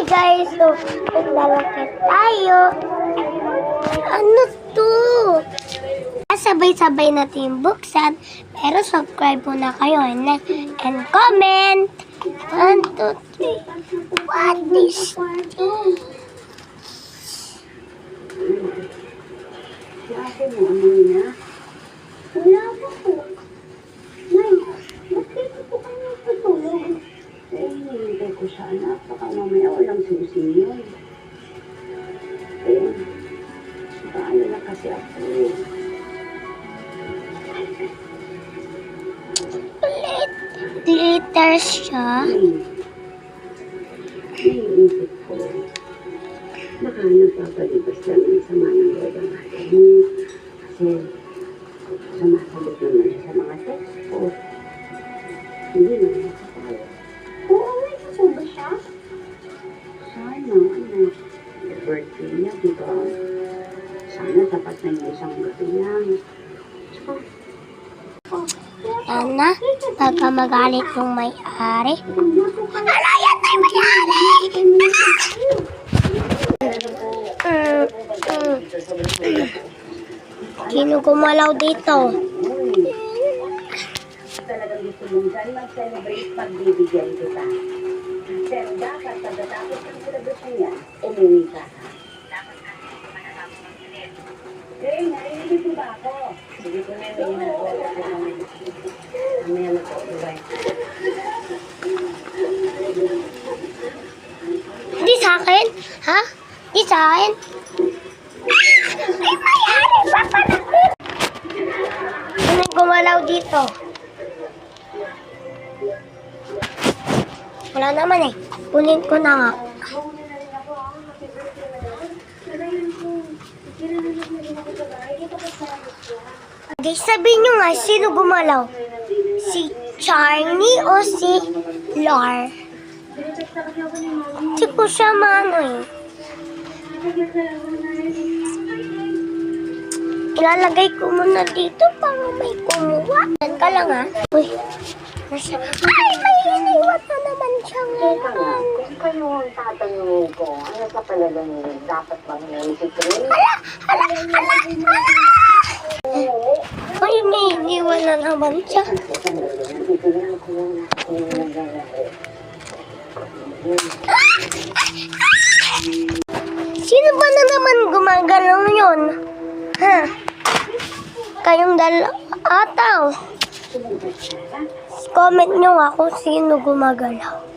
guys, so maglalakad tayo. Ano to? Sabay-sabay natin buksan. Pero subscribe muna kayo and like and comment. 1, 2, 3. What is this? Bakit mo amoy na? Wala po. Nay, bakit po kayo patulog? Hinihintay ko siya, anak. Baka mamaya walang susi yun. Paano na kasi ako Glitters siya. Naiisip ko. Baka nagpapalibas lang ang sama ng loob ang atin. Kasi sumasagot naman siya sa mga text ko. Hindi naman sa tao. Oo, may kasuba siya. Sana, anak. The birthday niya, diba? Sana sapat na yung isang gabi lang. Tsaka, Sana, baka magalit yung may-ari. Ano yan na yung may-ari? Sino gumalaw dito? talagang gusto mong dyan mag-celebrate pagbibigyan kita. Pero dapat pagkatapos ng celebration niya, umuwi ka. Dapat natin hindi manatapos ng pilit. Kaya narinig mo ba ako? Sige ko na yung ginagawa ko namin. Mamaya mag-o-ubay. Di sa akin? Ha? Di sa akin? Ay, may-ari! Papanakit! Sino gumalaw dito? Wala naman eh. Kunin ko na nga. Guys, sabihin nyo nga, sino gumalaw? Si Charney o si Lar? Hindi ko siya maano eh. Ilalagay ko muna dito para may kumuha. Yan ka lang ha. Uy. Ay, may iniwan na naman siyang iwan. Kung kayo ang tatanungin ko, ano sa palala niyo, dapat bang music rin? Hala! Ay, may iniwan na naman siya. Sino ba na naman gumagalaw yun? Ha? Kayong dalawa ata. Comment nyo nga kung sino gumagalaw.